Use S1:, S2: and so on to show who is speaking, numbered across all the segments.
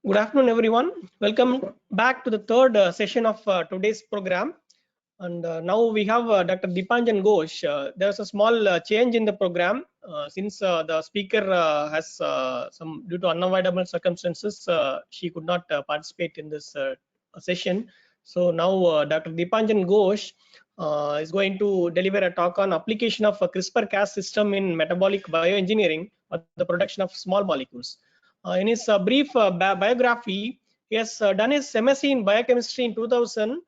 S1: Good afternoon, everyone. Welcome back to the third session of today's program. And now we have Dr. Dipanjan Ghosh. There's a small change in the program since the speaker has some due to unavoidable circumstances. She could not participate in this session. So now Dr. Dipanjan Ghosh is going to deliver a talk on application of a CRISPR Cas system in metabolic bioengineering for the production of small molecules. In his brief biography, he has done his MSc in biochemistry in 2000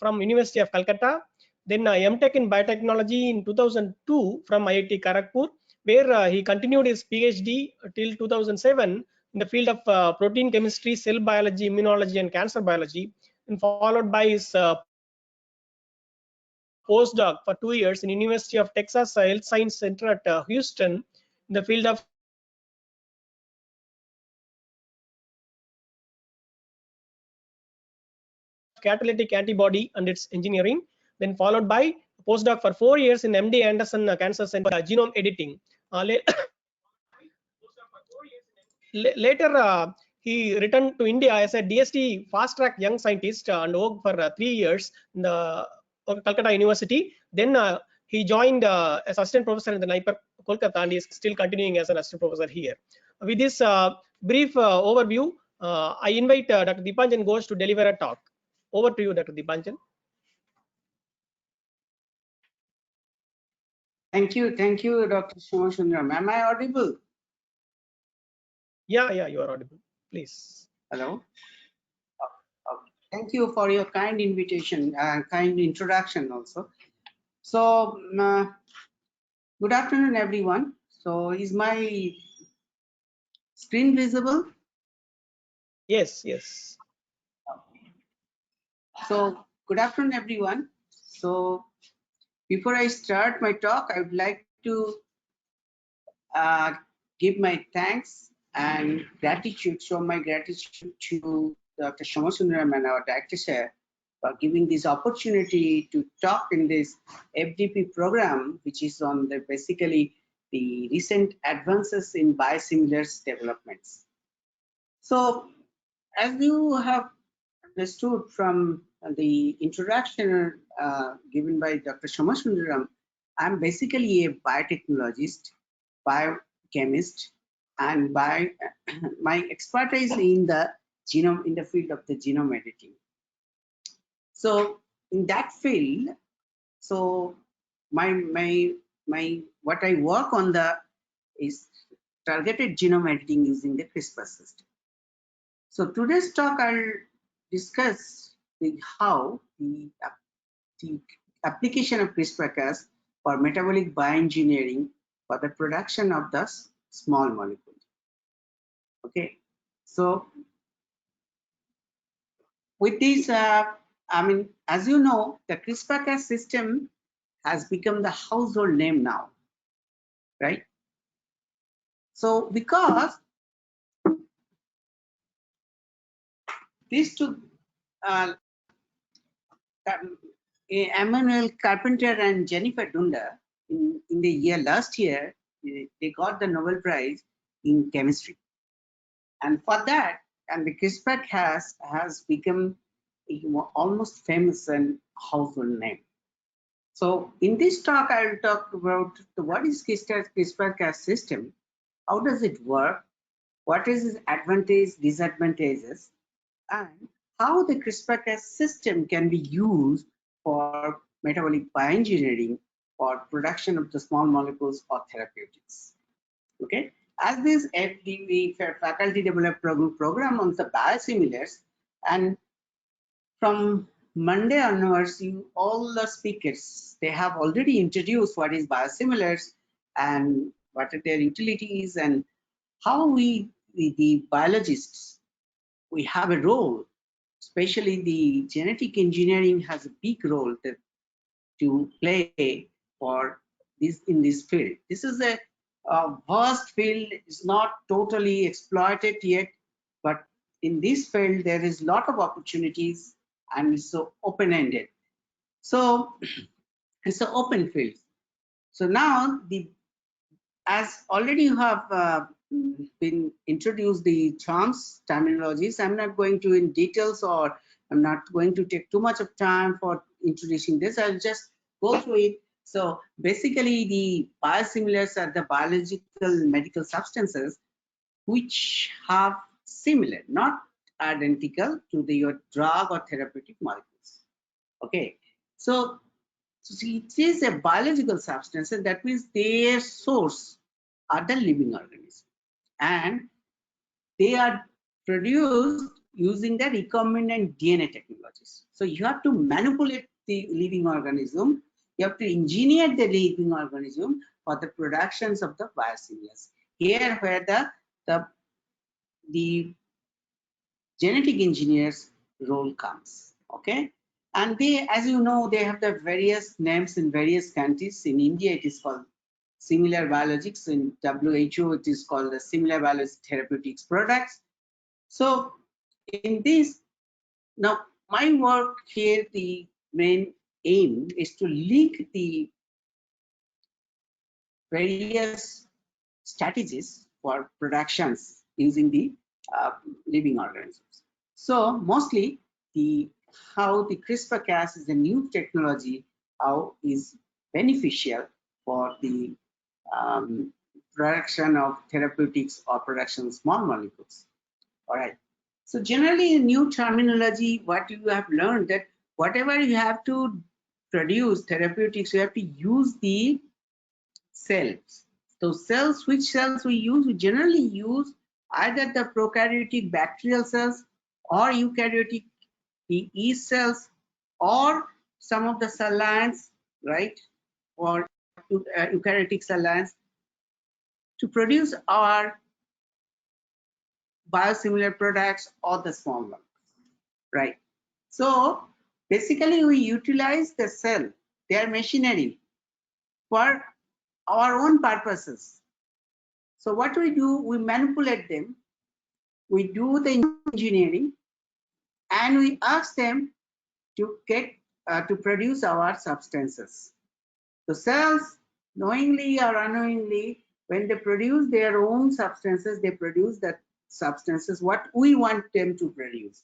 S1: from University of Kolkata, then MTech in biotechnology in 2002 from IIT Kharagpur, where he continued his PhD till 2007 in the field of protein chemistry, cell biology, immunology, and cancer biology, and followed by his postdoc for 2 years in University of Texas Health Science Center at Houston in the field of catalytic antibody and its engineering, then followed by a postdoc for 4 years in MD Anderson Cancer Center genome editing. Later, he returned to India as a DST fast track young scientist and worked for 3 years in the Kolkata University. Then he joined as assistant professor in the NIPER Kolkata and is still continuing as an assistant professor here. With this brief overview, I invite Dr. Dipanjan Ghosh to deliver a talk. Over to you, Dr. Dipanjan.
S2: Thank you, Dr. Somasundaram. Am I audible?
S1: Yeah, you are audible. Please.
S2: Hello. Thank you for your kind invitation, kind introduction also. So, good afternoon, everyone. So, is my screen visible?
S1: Yes.
S2: So, good afternoon, everyone. So, before I start my talk, I would like to give my thanks and gratitude, show my gratitude to Dr. Somasundaram and our director sir for giving this opportunity to talk in this FDP program, which is on the basically the recent advances in biosimilars developments. So, as you have understood from the introduction given by Dr. Somasundaram, I'm basically a biotechnologist, biochemist, and my expertise in the genome, in the field of the genome editing. So in that field, so my what I work on is targeted genome editing using the CRISPR system. So today's talk I'll discuss how the application of CRISPR-Cas for metabolic bioengineering for the production of the small molecule. Okay, so with this, I mean, as you know, the CRISPR-Cas system has become the household name now, right? So because these two, Emmanuel Carpenter and Jennifer Doudna, in the last year, they got the Nobel Prize in chemistry. And for that, and the CRISPR-Cas has become almost famous and household name. So in this talk, I will talk about what is CRISPR-Cas system, how does it work, what is its advantages, disadvantages, and how the CRISPR-Cas system can be used for metabolic bioengineering for production of the small molecules or therapeutics. Okay, as this FDP faculty developed program on the biosimilars, and from Monday onwards, all the speakers, they have already introduced what is biosimilars and what are their utilities and how we, the biologists, we have a role, especially the genetic engineering has a big role to play for this in this field. This is a vast field, is not totally exploited yet, but in this field there is a lot of opportunities and it's so open-ended. So it's an open field. So now as already you have been introduced the terminologies, I'm not going to in details, or I'm not going to take too much of time for introducing this. I'll just go through it. So basically, the biosimilars are the biological medical substances which have similar, not identical to your drug or therapeutic molecules. Okay, so it is a biological substance, and that means their source are the living organism, and they are produced using the recombinant DNA technologies. So you have to manipulate the living organism, you have to engineer the living organism for the productions of the biosimilars. Here where the genetic engineers role comes. Okay, and they, as you know, they have the various names in various countries. In India it is called similar biologics, in WHO it is called the similar biologics therapeutics products. So in this, now my work here, the main aim is to link the various strategies for productions using the living organisms. So mostly how the CRISPR Cas is a new technology, how is beneficial for the production of therapeutics or production of small molecules. All right. So generally in new terminology, what you have learned that whatever you have to produce therapeutics, you have to use the cells. So cells, which cells we use? We generally use either the prokaryotic bacterial cells or eukaryotic yeast cells, or some of the cell lines, right? Or eukaryotic cell lines to produce our biosimilar products or the small ones, right? So basically we utilize the cell, their machinery, for our own purposes. So what we do, we manipulate them, we do the engineering, and we ask them to get to produce our substances. The cells, knowingly or unknowingly, when they produce their own substances, they produce the substances what we want them to produce.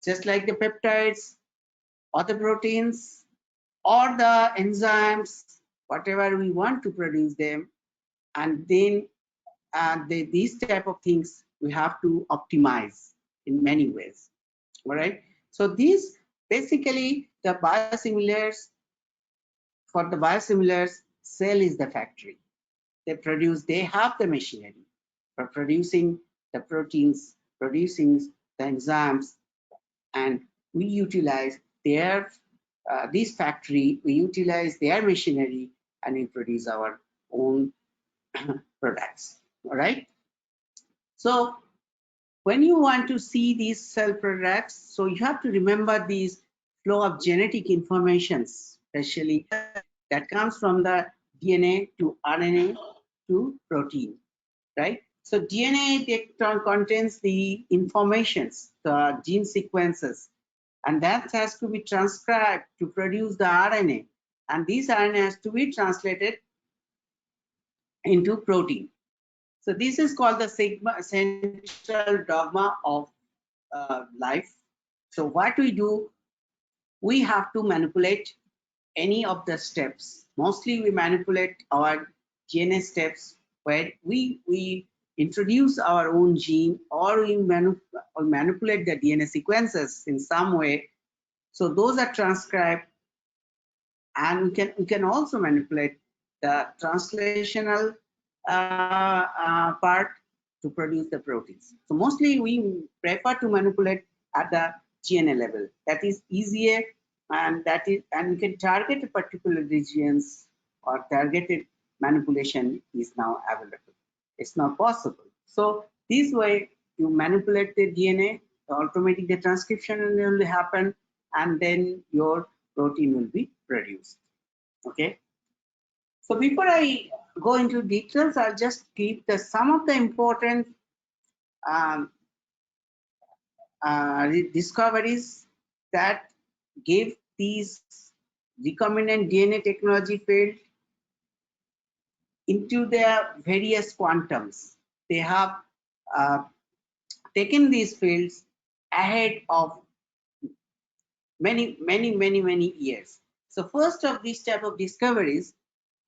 S2: Just like the peptides or the proteins or the enzymes, whatever we want to produce them, and then these type of things we have to optimize in many ways. All right. So these basically the biosimilars. For the biosimilars, cell is the factory. They have the machinery for producing the proteins, producing the enzymes, and we utilize this factory, we utilize their machinery, and we produce our own products. All right. So when you want to see these cell products, so you have to remember these flow of genetic informations, especially that comes from the DNA to RNA to protein, right? So DNA contains the informations, the gene sequences, and that has to be transcribed to produce the RNA, and this RNA has to be translated into protein. So this is called the central dogma of life. So what we do, we have to manipulate any of the steps. Mostly we manipulate our DNA steps, where we introduce our own gene, or we manipulate the DNA sequences in some way. So those are transcribed, and we can also manipulate the translational part to produce the proteins. So mostly we prefer to manipulate at the GNA level. That is easier, and we can target a particular regions, or targeted manipulation is now available. It's not possible. So this way you manipulate the DNA, automatic the transcription will happen, and then your protein will be produced. Okay. So before I go into details, I'll just give some of the important discoveries that gave these recombinant DNA technology field into their various quantums. They have taken these fields ahead of many years. So first of these type of discoveries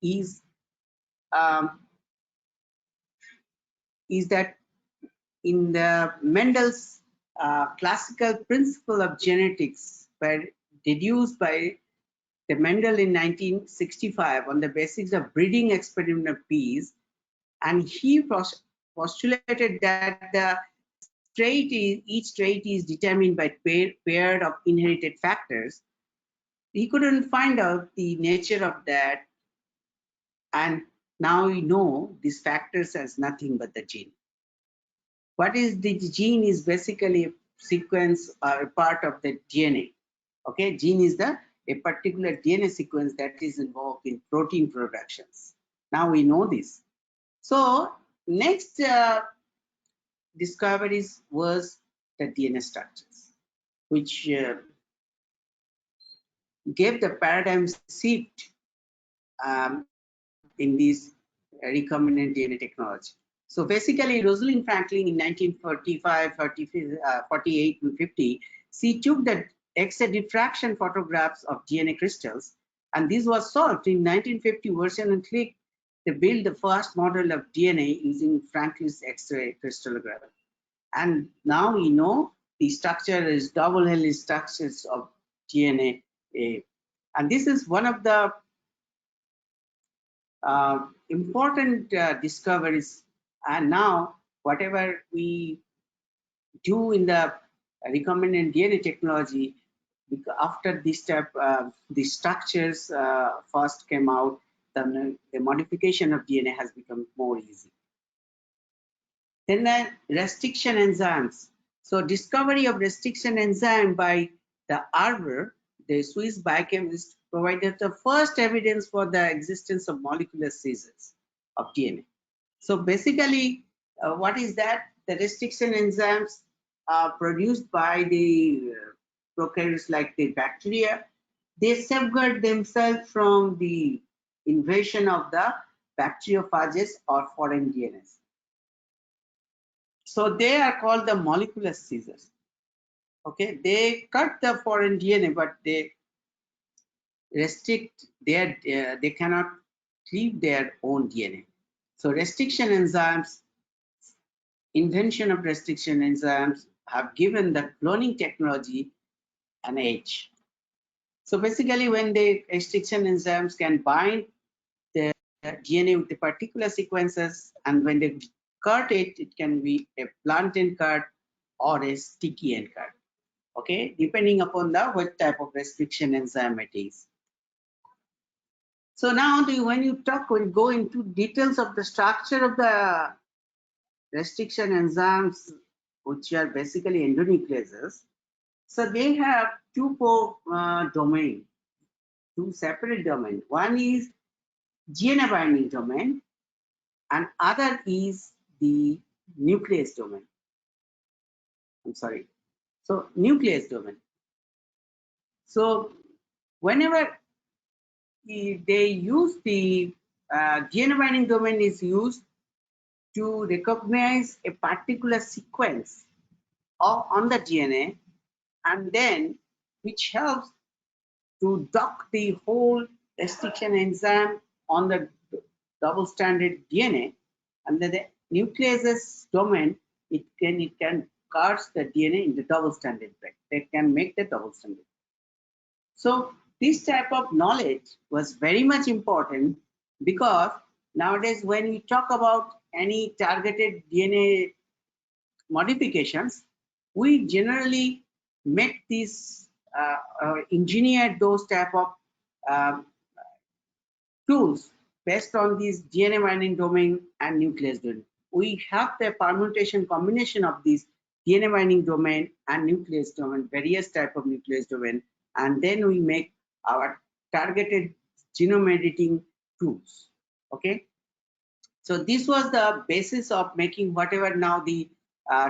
S2: is um, that in the Mendel's classical principle of genetics were deduced by the Mendel in 1965 on the basis of breeding experiment of bees, and he postulated that the each trait is determined by pair of inherited factors. He couldn't find out the nature of that, and now we know these factors as nothing but the gene. What is the gene is basically a sequence or a part of the DNA. Okay, gene is a particular DNA sequence that is involved in protein productions. Now we know this. So next discoveries was the DNA structures, which gave the paradigm shift in this recombinant DNA technology. So basically, Rosalind Franklin in 1945, 48 to 50, she took the X-ray diffraction photographs of DNA crystals, and this was solved in 1950. Version and Crick, they built the first model of DNA using Franklin's X-ray crystallography. And now we know the structure is double helix structures of DNA. And this is one of the important discoveries. And now whatever we do in the recombinant DNA technology, after this step, the structures first came out, then the modification of DNA has become more easy. Then the restriction enzymes. So discovery of restriction enzyme by the Arbour, the Swiss biochemist, provided the first evidence for the existence of molecular scissors of DNA. So basically, what is that? The restriction enzymes are produced by the prokaryotes like the bacteria. They safeguard themselves from the invasion of the bacteriophages or foreign DNAs. So they are called the molecular scissors. Okay, they cut the foreign DNA, but they restrict their, they cannot cleave their own DNA. So restriction enzymes, invention of restriction enzymes have given the cloning technology an edge. So basically, when the restriction enzymes can bind the DNA with the particular sequences, and when they cut it, it can be a blunt end cut or a sticky end cut. Okay, depending upon the what type of restriction enzyme it is. So now when you go into details of the structure of the restriction enzymes, which are basically endonucleases. So they have two domain, two separate domains. One is DNA binding domain, and other is the nuclease domain. I'm sorry. So nuclease domain. So whenever they use the DNA binding domain is used to recognize a particular sequence on the DNA, and then which helps to dock the whole restriction enzyme on the double-stranded DNA, and then the nucleases domain, it can cuts the DNA in the double-stranded break. They can make the double-stranded. So this type of knowledge was very much important, because nowadays when we talk about any targeted DNA modifications, we generally make these engineer those type of tools based on these DNA binding domain and nuclease domain. We have the permutation combination of these DNA binding domain and nuclease domain, various type of nuclease domain, and then we make our targeted genome editing tools. Okay, so this was the basis of making whatever now the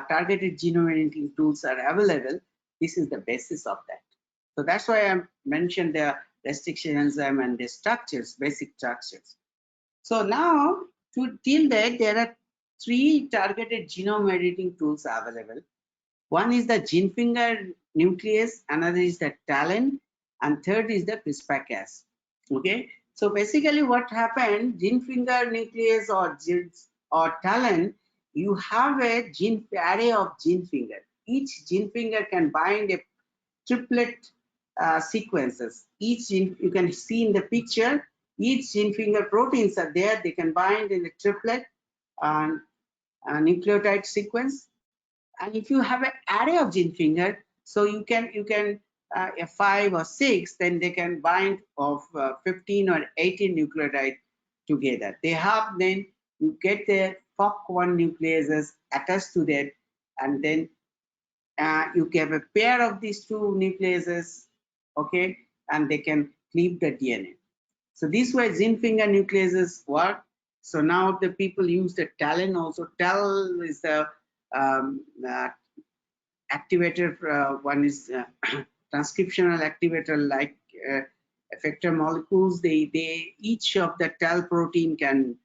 S2: targeted genome editing tools are available. This is the basis of that. So that's why I mentioned the restriction enzyme and the structures, basic structures. So now, till that, there are 3 targeted genome editing tools available. One is the gene finger nuclease, another is the TALEN, and third is the CRISPR-Cas. Okay, so basically what happened, gene finger nuclease or TALEN, you have a gene array of gene finger. Each gene finger can bind a triplet sequences. Each gene, you can see in the picture, each gene finger proteins are there. They can bind in a triplet and nucleotide sequence. And if you have an array of gene finger, so you can a 5 or 6, then they can bind of 15 or 18 nucleotide together. They have, then you get the FOC1 nucleases attached to that, and then you have a pair of these 2 nucleases, okay, and they can cleave the DNA. So this way gene finger nucleases work. So now the people use the TALEN also. TAL is the activator, one is transcriptional activator like effector molecules. They each of the TAL protein can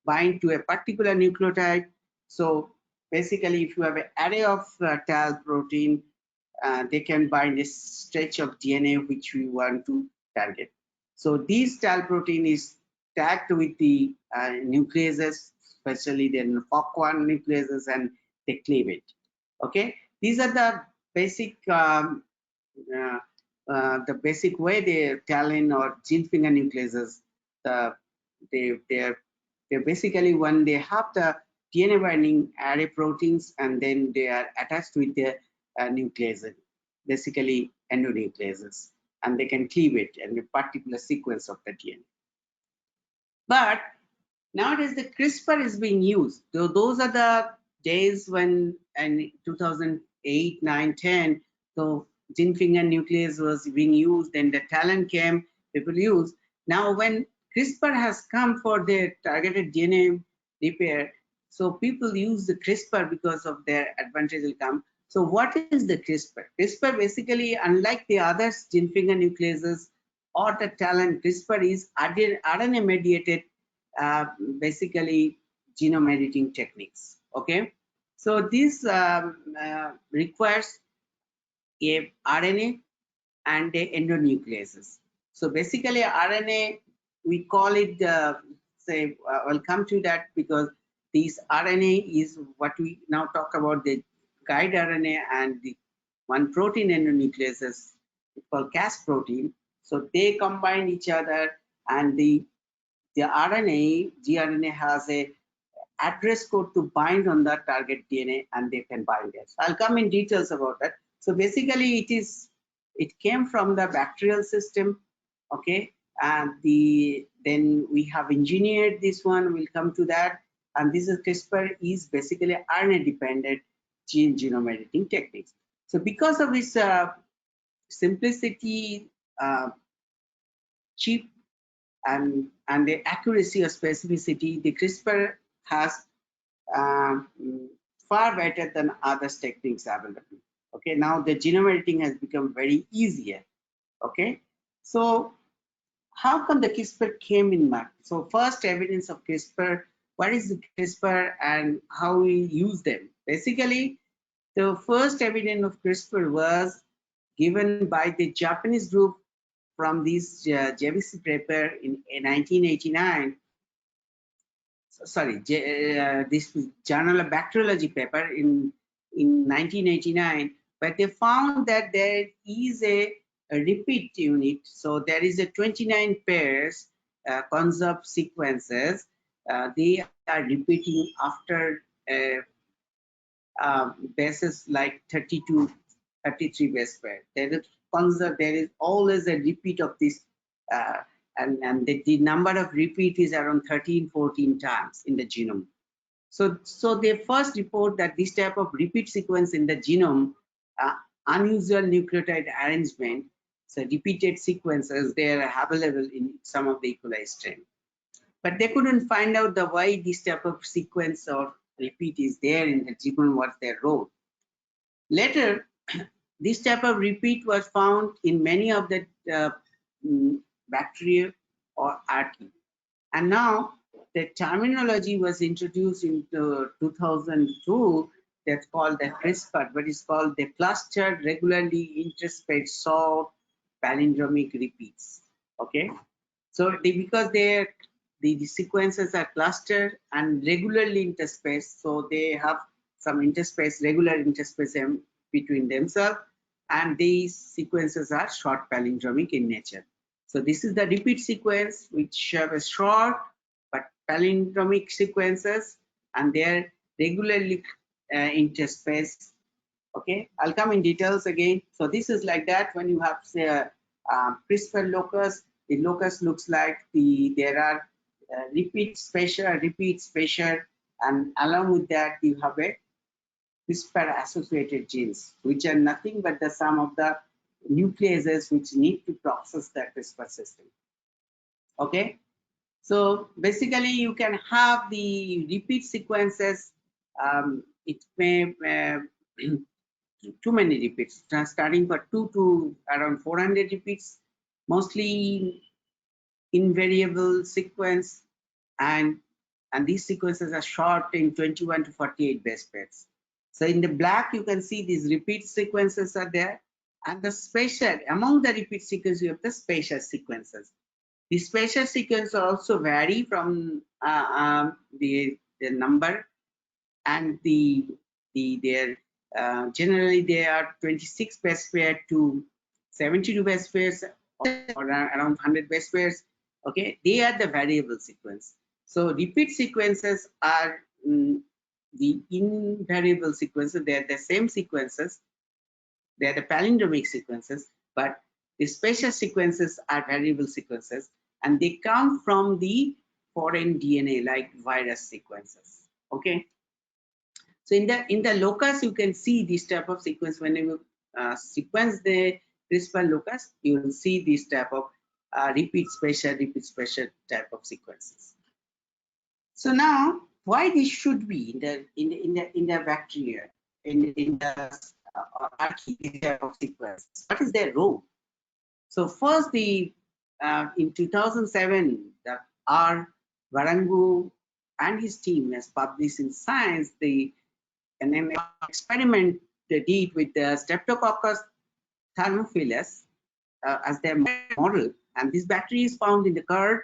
S2: bind to a particular nucleotide. So basically, if you have an array of TAL protein, they can bind a stretch of DNA which we want to target. So this TAL protein is tagged with the nucleases, especially the FOC1 nucleases, and they cleave it. Okay, these are the basic way the TALEN or gene finger nucleases. They're basically, when they have the DNA binding array proteins, and then they are attached with the nucleases, basically endonucleases, and they can cleave it in a particular sequence of the DNA. But nowadays the CRISPR is being used. So those are the days when, in 2008, 9, 10, so gene finger nuclease was being used, and the TALEN came, people use. Now when CRISPR has come for the targeted DNA repair, so people use the CRISPR because of their advantage will come. So what is the CRISPR? CRISPR basically, unlike the other gene finger nucleases or the TALEN, CRISPR is RNA mediated basically genome editing techniques. Okay, so this requires a RNA and a endonucleases. So basically RNA, we call it say I'll come to that, because this RNA is what we now talk about, the guide RNA and the one protein endonucleases called Cas protein. So they combine each other, and the RNA, gRNA has a address code to bind on the target DNA, and they can bind it. So I'll come in details about that. So basically it came from the bacterial system, okay, and then we have engineered this one, we'll come to that. And this is CRISPR is basically RNA dependent genome editing techniques. So because of its simplicity, cheap, and the accuracy or specificity, the CRISPR has far better than other techniques available. Okay, now the genome editing has become very easier. Okay, so how come the CRISPR came in market? So first evidence of CRISPR, what is the CRISPR and how we use them? Basically, the first evidence of CRISPR was given by the Japanese group from this JVC paper in 1989. Sorry, this Journal of Bacteriology paper in 1989, but they found that there is a repeat unit. So there is a 29 pairs conserved sequences. They are repeating after bases like 32, 33 base pair. There is always a repeat of this, and the number of repeat is around 13, 14 times in the genome. So they first report that this type of repeat sequence in the genome, unusual nucleotide arrangement, so repeated sequences, they are available in some of the E. coli strain. But they couldn't find out the why this type of sequence or repeat is there in the genome, what's their role. Later, this type of repeat was found in many of the bacteria or archaea. And now the terminology was introduced in 2002 that's called the CRISPR, but it's called the clustered regularly interspaced short palindromic repeats. Okay, so because the sequences are clustered and regularly interspaced, so they have some interspace, regular interspace between themselves, and these sequences are short palindromic in nature. So this is the repeat sequence, which have a short but palindromic sequences, and they are regularly interspaced. Okay, I'll come in details again. So this is like that when you have, say, a CRISPR locus. The locus looks like there are repeat spatial, and along with that you have a CRISPR associated genes, which are nothing but the sum of the nucleases which need to process the CRISPR system. Okay, so basically you can have the repeat sequences. It may too many repeats, starting for 2 to around 400 repeats, mostly invariable sequence, and these sequences are short in 21 to 48 base pairs. So in the black you can see these repeat sequences are there, and the spatial, among the repeat sequences you have the spatial sequences. The spatial sequences also vary from the number, and their generally they are 26 base pair to 72 base pairs, or around 100 base pairs. Okay, they are the variable sequence. So repeat sequences are the invariable sequences. They are the same sequences, they are the palindromic sequences, but the spatial sequences are variable sequences, and they come from the foreign DNA like virus sequences. Okay, so in the locus, you can see this type of sequence. When you sequence the CRISPR locus, you will see this type of repeat spatial type of sequences. So now, why this should be in the bacteria, in the archaea type of sequence? What is their role? So first, in 2007, the R. Varangu and his team has published in Science an experiment they did with the Streptococcus thermophilus as their model, and this bacteria is found in the curd.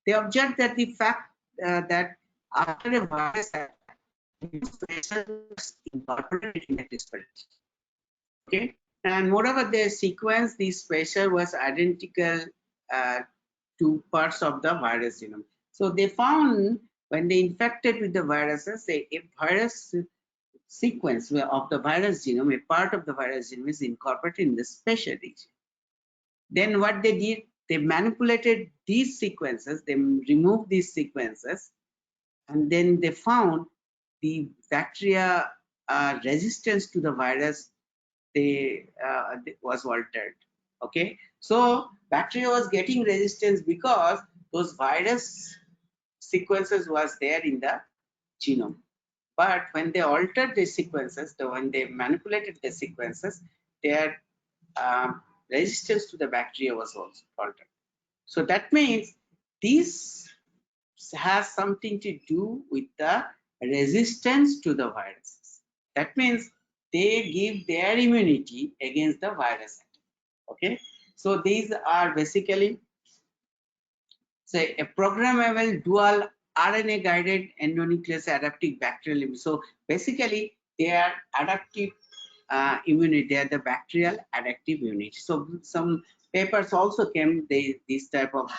S2: They observed that the fact that after a virus attack, incorporated in the CRISPR. Okay, and moreover, the sequence, the spatial was identical to parts of the virus genome. So they found when they infected with the viruses, a virus sequence of the virus genome, a part of the virus genome is incorporated in the spatial region. Then what they did, they manipulated these sequences, they removed these sequences, and then they found the bacteria resistance to the virus was altered. Okay, so bacteria was getting resistance because those virus sequences was there in the genome. But when they altered the sequences, when they manipulated the sequences, their resistance to the bacteria was also altered. So that means this has something to do with the resistance to the viruses. That means they give their immunity against the virus. Okay, so these are basically, say, a programmable dual RNA guided endonuclease adaptive bacterial immunity. So basically they are adaptive immunity, they are the bacterial adaptive immunity. So some papers also came, this type of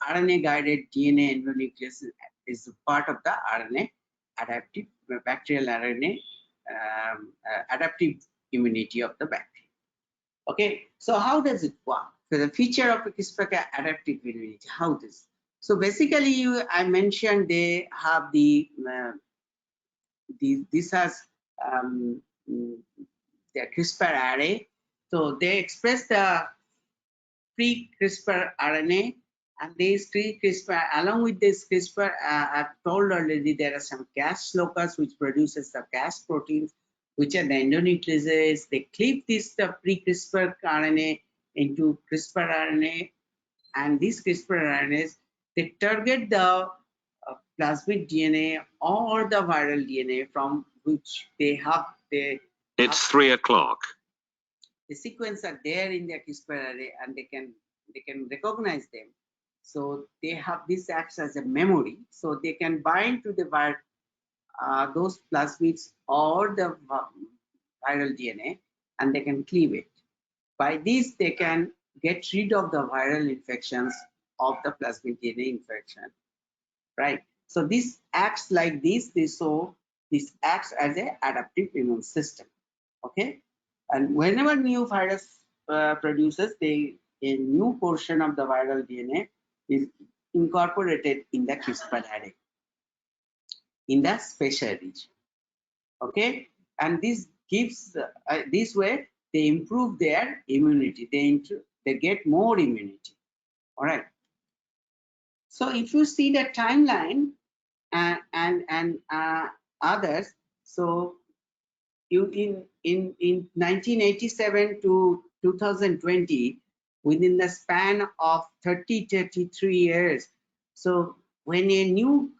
S2: RNA guided DNA endonuclease is part of the RNA adaptive bacterial RNA adaptive immunity of the bacteria. Okay, so how does it work? So the feature of CRISPR adaptive immunity, how this? So basically, I mentioned they have this has the CRISPR array. So they express the pre-CRISPR RNA, and these pre-CRISPR, along with this CRISPR, I've told already there are some Cas locus which produces the Cas proteins, which are the endonucleases. They cleave the pre-CRISPR RNA into CRISPR RNA, and these CRISPR RNAs they target the plasmid DNA or the viral DNA from which they have
S3: It's 3 o'clock.
S2: The sequence are there in their CRISPR array, and they can recognize them. So they have this acts as a memory, so they can bind to the those plasmids or the viral DNA, and they can cleave it. By this, they can get rid of the viral infections of the plasmid DNA infection, right? So this acts like this. So this acts as an adaptive immune system, okay? And whenever new virus produces, a new portion of the viral DNA is incorporated in the CRISPR array in the spatial region, okay? And this gives this way they improve their immunity. They get more immunity. All right. So if you see the timeline and others, so you in 1987 to 2020, within the span of 33 years, so when a new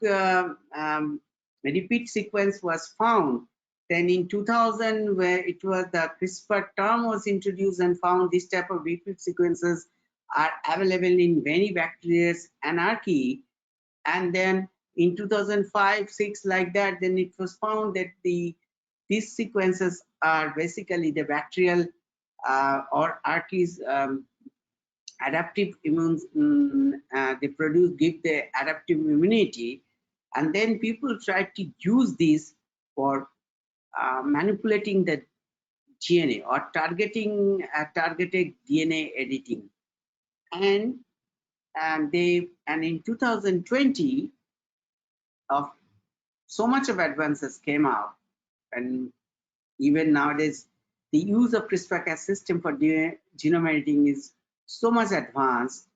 S2: repeat sequence was found, then in 2000, where it was the CRISPR term was introduced and found this type of repeat sequences are available in many bacteria and archaea. And then in 2005-6, like that, then it was found that these sequences are basically the bacterial or archaea's adaptive immune. They give the adaptive immunity, and then people try to use this for manipulating the DNA or targeting targeted DNA editing. And in 2020, of so much of advances came out, and even nowadays the use of CRISPR Cas system for genome editing is so much advanced.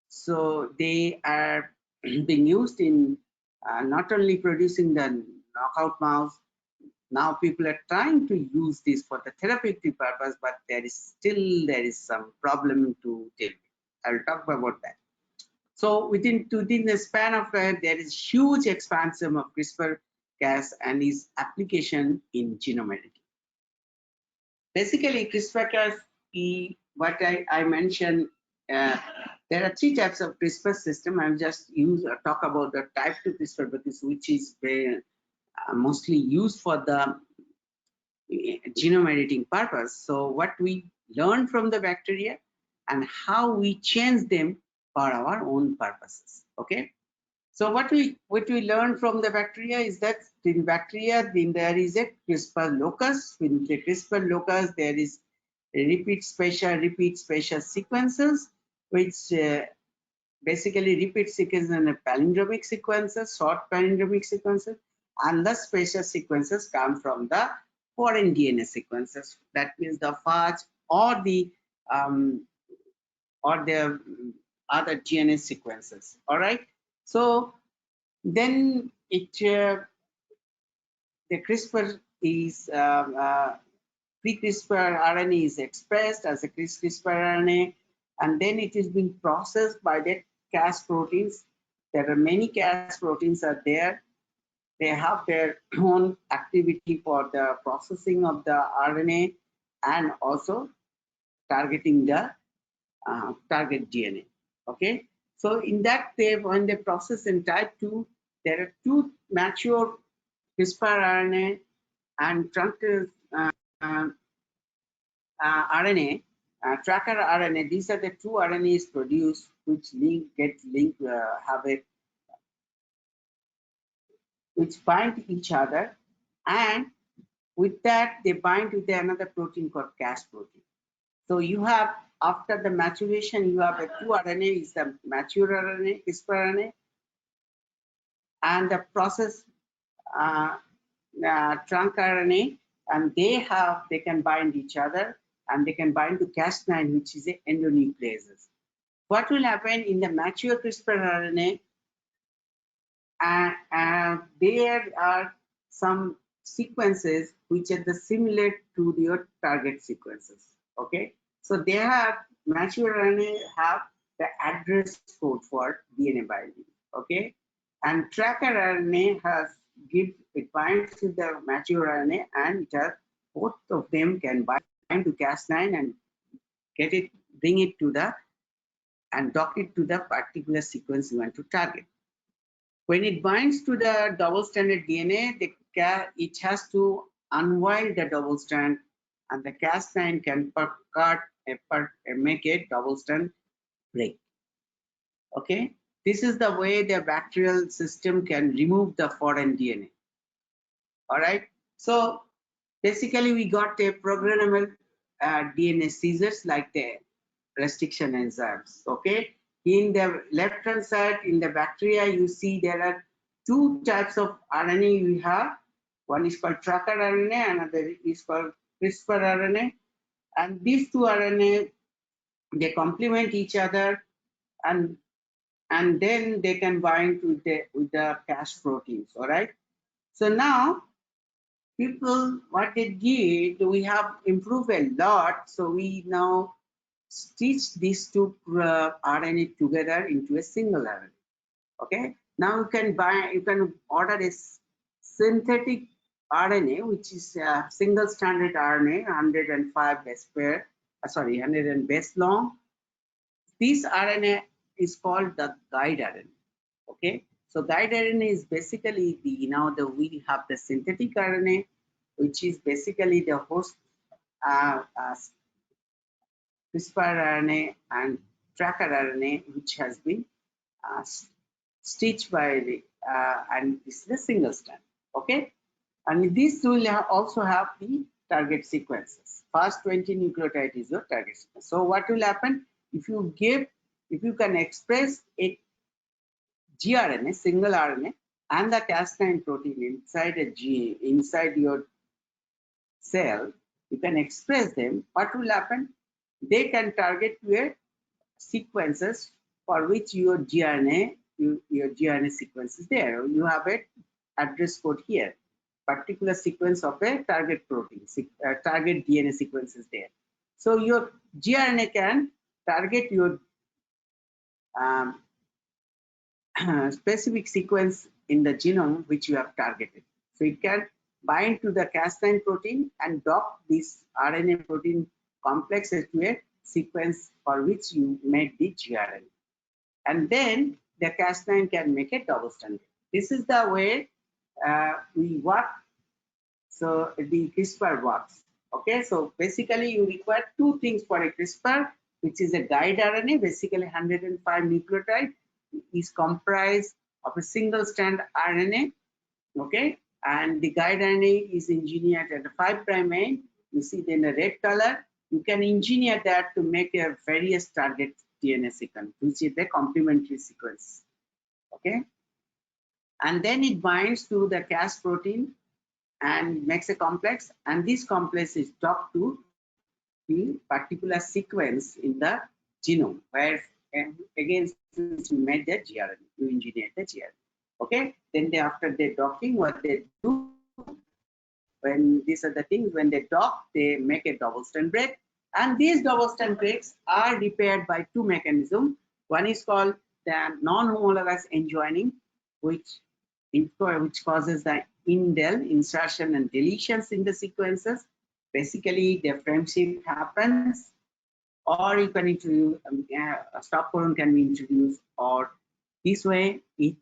S2: So they are being used in not only producing the knockout mouse. Now people are trying to use this for the therapeutic purpose, but there is some problem to deal with. I'll talk about that. So within the span of there is huge expansion of CRISPR Cas and its application in genome editing. Basically, CRISPR Cas, what I mentioned, there are 3 types of CRISPR system. I'll just talk about the type 2 CRISPR, which is mostly used for the genome editing purpose. So what we learn from the bacteria and how we change them for our own purposes. Okay. So what we learn from the bacteria is that in bacteria there is a CRISPR locus. In the CRISPR locus there is a repeat spatial sequences, which basically repeat sequences and palindromic sequences, short palindromic sequences, and the spatial sequences come from the foreign DNA sequences. That means the phage or the other DNA sequences. All right. So then the CRISPR is pre-CRISPR RNA is expressed as a CRISPR RNA, and then it is being processed by the Cas proteins. There are many Cas proteins are there. They have their own activity for the processing of the RNA and also targeting the target DNA. Okay, so in that when they process in type 2, there are 2 mature CRISPR RNA and truncated RNA, tracker RNA. These are the 2 RNAs produced which which bind each other, and with that they bind with another protein called Cas protein. So you have, after the maturation, you have a 2 RNA is the mature RNA, CRISPR RNA, and the process trunk RNA, and they can bind each other, and they can bind to Cas9, which is a endonucleases. What will happen in the mature CRISPR RNA? There are some sequences which are similar to your target sequences. Okay, so they have mature RNA have the address code for DNA binding. Okay, and tracker RNA it binds to the mature RNA, and both of them can bind to Cas9 and bring it to the and dock it to the particular sequence you want to target. When it binds to the double-stranded DNA, it has to unwind the double strand, and the Cas9 can make a double strand break. Okay, this is the way the bacterial system can remove the foreign DNA. All right, so basically we got a programmable DNA seizures like the restriction enzymes. Okay, in the left hand side, in the bacteria, you see there are two types of RNA we have. One is called tracker RNA, another is called CRISPR RNA, and these two RNA, they complement each other, and then they can bind with the Cas proteins. All right, so now people, what they did, we have improved a lot, so we now stitch these two RNA together into a single RNA. Okay, now you can order a synthetic RNA, which is a single stranded RNA, 105 base pair, 100 base long. This RNA is called the guide RNA. Okay, so guide RNA is basically we have the synthetic RNA, which is basically the host CRISPR RNA and tracker RNA, which has been stitched by and this is a single strand. Okay, and this will also have the target sequences. First 20 nucleotide is your target sequence. So what will happen if you can express a gRNA, single RNA, and the Cas9 protein inside your cell, you can express them. What will happen? They can target your sequences for which your gRNA sequence is there. You have a address code here, particular sequence of a target protein, target DNA sequence is there. So your gRNA can target your specific sequence in the genome which you have targeted. So it can bind to the Cas9 protein and dock this RNA protein complex to a sequence for which you made the gRNA. And then the Cas9 can make a double strand. This is the way we work. So the CRISPR works. Okay, so basically you require two things for a CRISPR, which is a guide RNA, basically 105 nucleotide, is comprised of a single strand RNA. Okay, and the guide RNA is engineered at the 5' end. You see it in the red color. You can engineer that to make a various target DNA sequence, which is the complementary sequence. Okay, and then it binds to the Cas protein and makes a complex, and this complex is docked to the particular sequence in the genome where again you made the gRNA, you engineered the gRNA. Okay, then after the docking, what they do, when these are the things, when they dock, they make a double strand break, and these double strand breaks are repaired by two mechanisms. One is called the non-homologous enjoining, which causes the indel, insertion and deletions in the sequences. Basically, the frame shift happens, or you can introduce a stop codon can be introduced, or this way it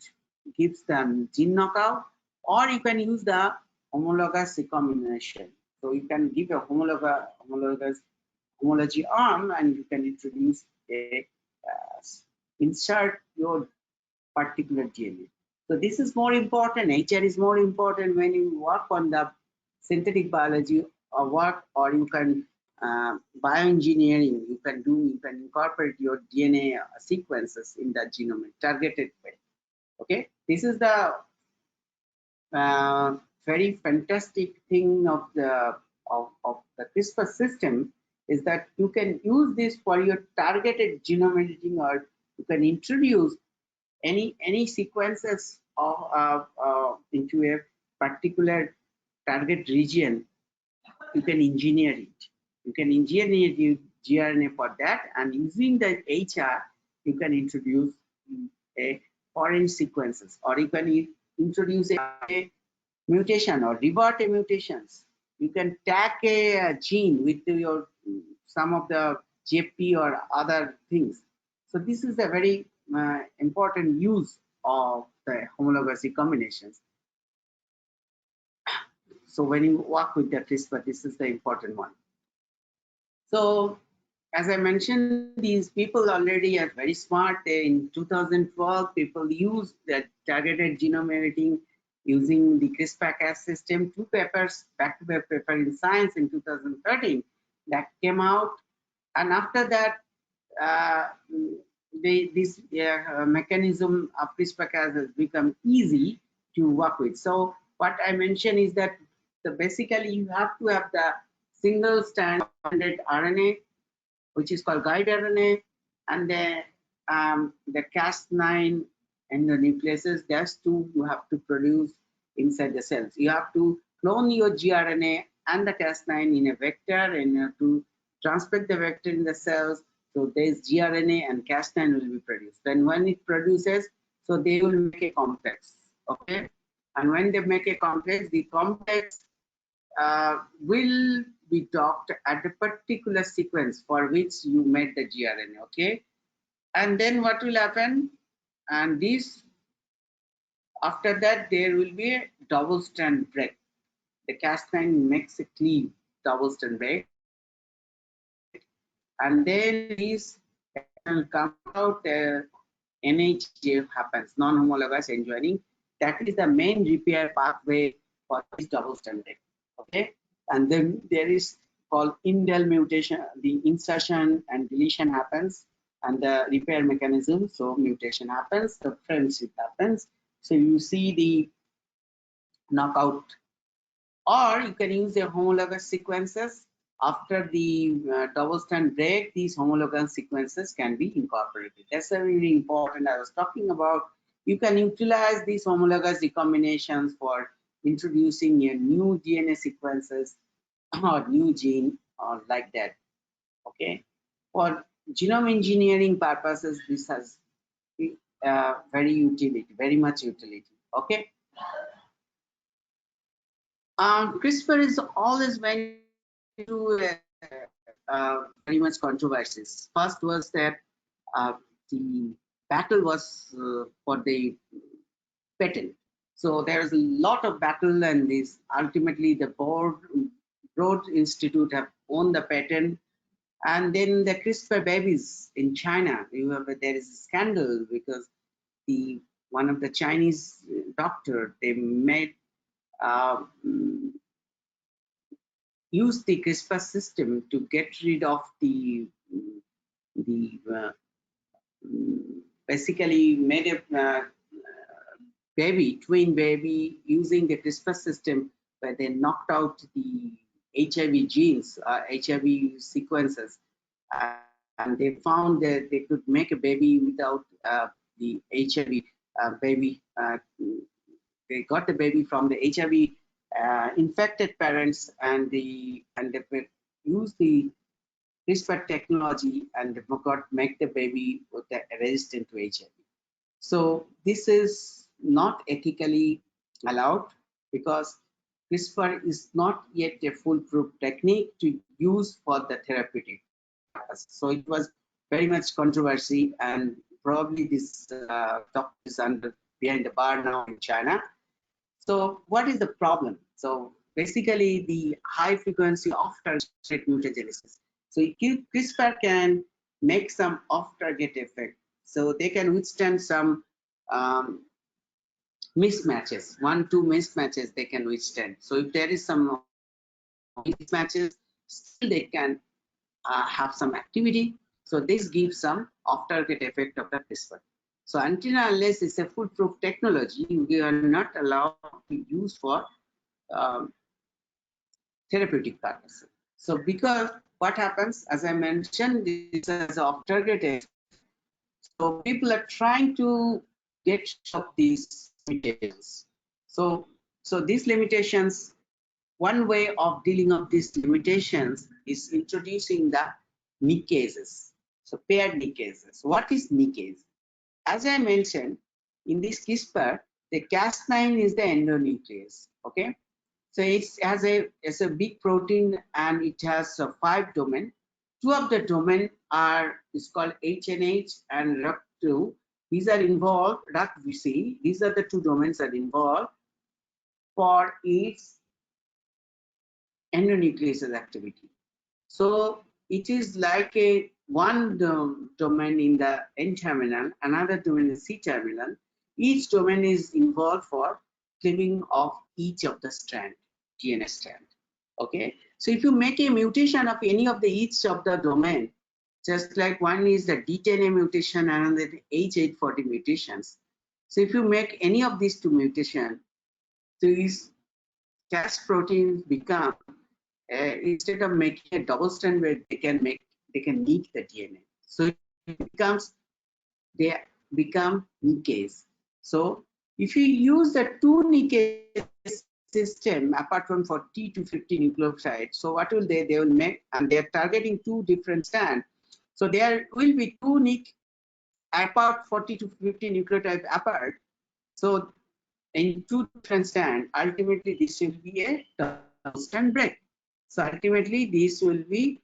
S2: gives the gene knockout, or you can use the homologous recombination. So you can give a homology arm, and you can introduce a insert your particular DNA. So this is more important. HR is more important when you work on the synthetic biology or work, or you can bioengineering. You can incorporate your DNA sequences in the genome in targeted way. Okay, this is the very fantastic thing of the CRISPR system, is that you can use this for your targeted genome editing, or you can introduce any sequences of into a particular target region. You can engineer it. You can engineer the gRNA for that, and using the HR, you can introduce a foreign sequences, or you can introduce a mutation or revert a mutations. You can tag a gene with your some of the JP or other things. So this is a very important use of the homologous recombinations. So when you work with the CRISPR, this is the important one. So as I mentioned, these people already are very smart. In 2012, people used the targeted genome editing using the CRISPR Cas system. 2 papers, back-to-back paper in Science in 2013 that came out. And after that, this mechanism of CRISPR Cas has become easy to work with. So what I mentioned is that basically you have to have the single strand RNA, which is called guide RNA, and the Cas9 and the nucleases. That's 2 you have to produce inside the cells. You have to clone your gRNA and the Cas9 in a vector, and you have to transcript the vector in the cells. So there's gRNA and Cas9 will be produced. Then when it produces, so they will make a complex. Okay, and when they make a complex, the complex will be docked at a particular sequence for which you made the gRNA. Okay, and then what will happen? And this, after that, there will be a double strand break. The Cas9 makes a clean double strand break, and then this will come out. NHJ happens, non-homologous engineering. That is the main repair pathway for this double strand break. Okay, and then there is called indel mutation. The insertion and deletion happens, and the repair mechanism. So mutation happens, the friendship happens. So you see the knockout, or you can use the homologous sequences. After the double strand break, these homologous sequences can be incorporated. That's a really important. I was talking about, you can utilize these homologous recombinations for introducing a new DNA sequences or new gene or like that. Okay, for genome engineering purposes, this has very much utility. Okay, CRISPR is always went to very much controversies. First was that the battle was for the patent. So there's a lot of battle, and this ultimately the Broad Institute have won the patent. And then the CRISPR babies in China, remember there is a scandal because one of the Chinese doctor, they made use the CRISPR system to get rid of basically made a twin baby using the CRISPR system, where they knocked out the HIV genes, HIV sequences, and they found that they could make a baby without the HIV baby. They got the baby from the HIV infected parents, and they use the CRISPR technology and make the baby resistant to HIV. So this is not ethically allowed because CRISPR is not yet a foolproof technique to use for the therapeutic purpose. So it was very much controversy, and probably this doctor is behind the bar now in China. So what is the problem? So basically the high frequency off-target mutagenesis. So CRISPR can make some off-target effect. So they can withstand some mismatches, 1-2 mismatches they can withstand. So if there is some mismatches, still they can have some activity. So this gives some off-target effect of the CRISPR. So until unless it's a foolproof technology, we are not allowed to use for therapeutic purposes. So because what happens, as I mentioned, this is off-target effect. So people are trying to get rid of these limitations. So these limitations, one way of dealing with these limitations is introducing the nicases. So paired nicases. What is nicase? As I mentioned, in this CRISPR, the Cas9 is the endonuclease. Okay, so it's a big protein and it has 5 domains. 2 of the domain is called HNH and RUC2. These are involved, RUC-VC. These are the 2 domains that are involved for its endonuclease activity. So it is like one domain in the N-terminal, another domain in C-terminal. Each domain is involved for cleaving of each of the strand, DNA strand. Okay, so if you make a mutation of any of the each of the domain, just like one is the D10A mutation and another the H840 mutations. So if you make any of these 2 mutations, these Cas proteins become instead of making a double strand where they can nick the DNA. So they become nickase. So if you use the 2 nickase system apart from 40 to 50 nucleotides, so what will they will make, and they are targeting 2 different strands. So there will be 2 nick apart 40 to 50 nucleotides apart. So in 2 different strands, ultimately this will be a double strand break. So ultimately this will be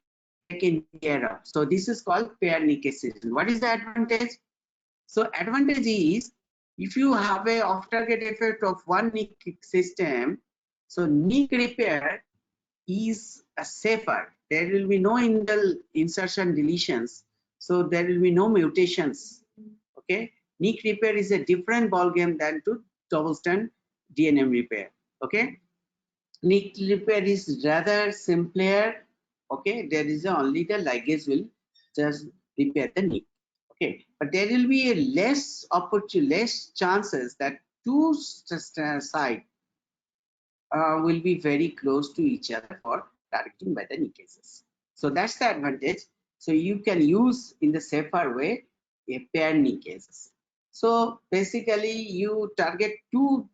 S2: taken care of. So this is called pair nickase system. What is the advantage? So advantage is if you have a off-target effect of 1 nick system, so nick repair is safer. There will be no insertion deletions. So there will be no mutations. Okay, nick repair is a different ball game than to double strand DNA repair. Okay, nick repair is rather simpler. Okay, there is only the ligase will just repair the nick. Okay, but there will be a less chances that 2 sites will be very close to each other for targeting by the nickases. So that's the advantage. So you can use in the safer way a pair nickases. So basically you target 2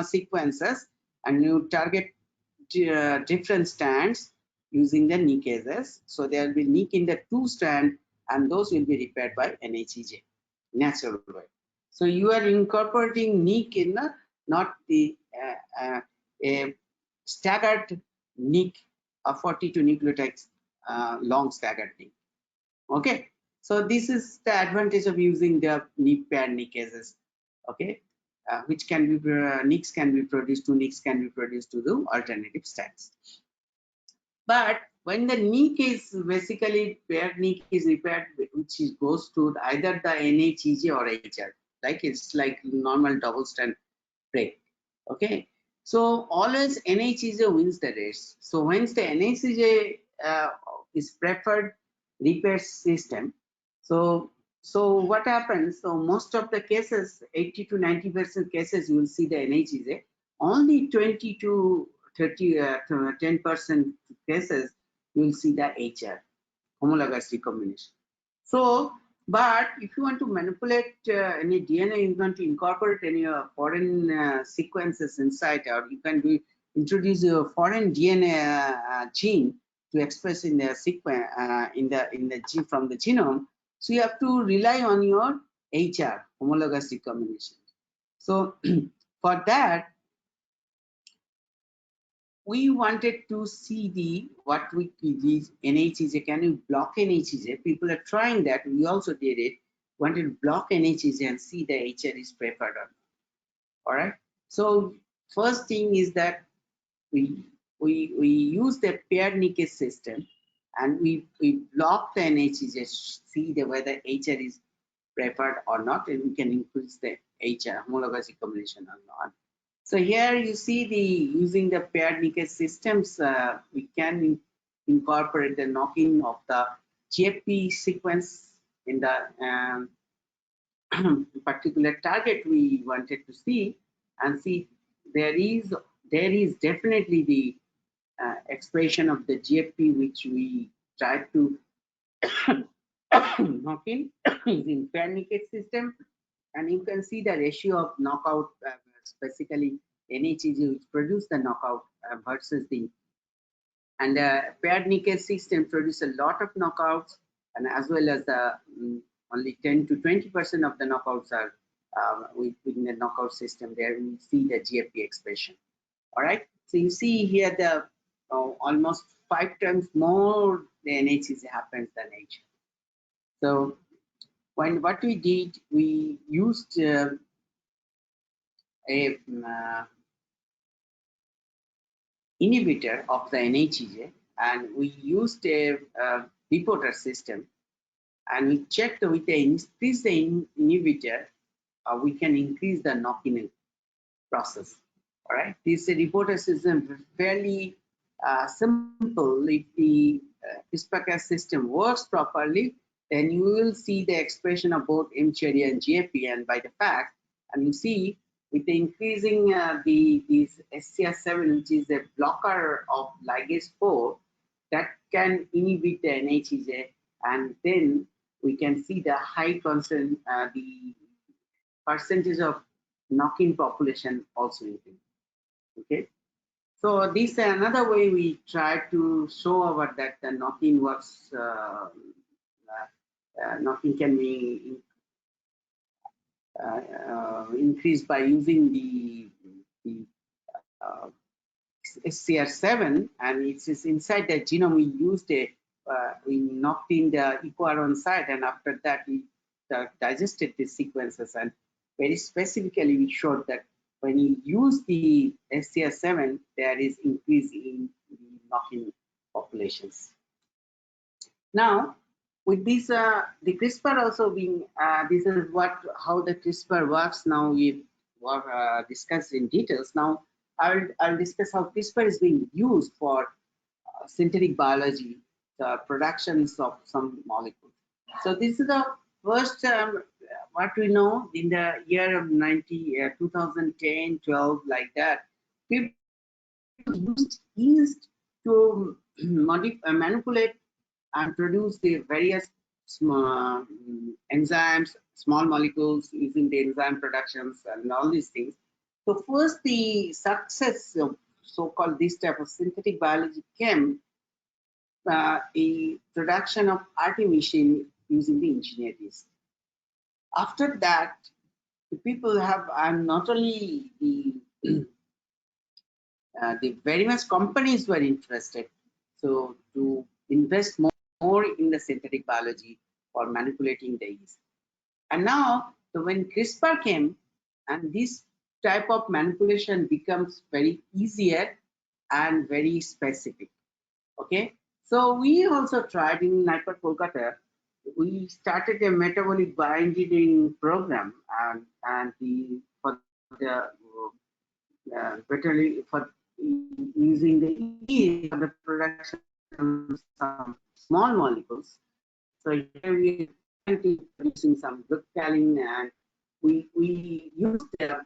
S2: sequences and you target different strands using the nickases. So there will be nick in the 2 strand and those will be repaired by NHEJ, natural way. So you are incorporating nick in the not the a staggered nick of 42 nucleotides, long staggered nick. Okay, so this is the advantage of using the nick pair nickases. Okay, which can be nicks can be produced, 2 nicks can be produced to the alternative strands. But when the nick is basically paired nick is repaired, which goes to either the NHEJ or HR, like it's like normal double strand break. Okay, so always NHEJ wins the race. So once the NHEJ is preferred repair system, so what happens? So most of the cases, 80 to 90% cases, you will see the NHEJ. Only 20 to 10% cases you will see the HR, homologous recombination. So, but if you want to manipulate any DNA, you want to incorporate any foreign sequences inside, or you can introduce a foreign DNA gene to express in the sequence in the gene from the genome. So you have to rely on your HR, homologous recombination. So for that, we wanted to see what we did NHEJ. Can you block NHEJ? People are trying that. We also did it. Wanted to block NHEJ and see the HR is preferred or not. All right. So first thing is that we use the pair nickase system and we block the NHEJ, see whether HR is preferred or not, and we can increase the HR, homologous recombination or not. So here you see using the paired nickase systems, we can incorporate the knocking of the GFP sequence in the particular target we wanted to see, and see there is definitely the expression of the GFP which we tried to knock in using paired nickase system, and you can see the ratio of knockout, basically NHEJ which produce the knockout versus the, and the paired nickase system produce a lot of knockouts, and as well as the only 10 to 20% of the knockouts are within the knockout system. There we see the GFP expression. All right. So you see here the almost 5 times more the NHEs happens than H. So what we did, we used a inhibitor of the NHEJ, and we used a reporter system, and we checked with the increase the inhibitor, we can increase the knocking process. All right, this reporter system is fairly simple. If the CRISPR Cas system works properly, then you will see the expression of both mCherry and GFP, and by the fact, and you see with the increasing these SCR7, which is a blocker of ligase 4, that can inhibit the NHEJ, and then we can see the high constant, the percentage of knock-in population also increase. Okay, so this is another way we try to show our that the knock-in works. Knock-in can be increased by using the SCR7, and it's inside the genome. We used we knocked in the EcoR1 site, and after that we digested the sequences, and very specifically we showed that when you use the SCR7, there is increase in the knock-in populations. Now, with this, the CRISPR also being, this is how the CRISPR works. Now we discussed in details. Now I'll discuss how CRISPR is being used for synthetic biology, the productions of some molecules. So this is the first what we know in the year of 2010, 12, like that. People used yeast to manipulate and produce the various enzymes, small molecules using the enzyme productions and all these things. So first, the success of so-called this type of synthetic biology came a production of RT machine using the engineered yeast. After that, the people have, and not only the the various companies were interested, so to invest more in the synthetic biology for manipulating the yeast. And now, so when CRISPR came, and this type of manipulation becomes very easier and very specific. Okay, so we also tried in NIPER Kolkata. We started a metabolic bioengineering program, and for using the yeast for the production of some small molecules. So here we are producing some glucalin, and we use the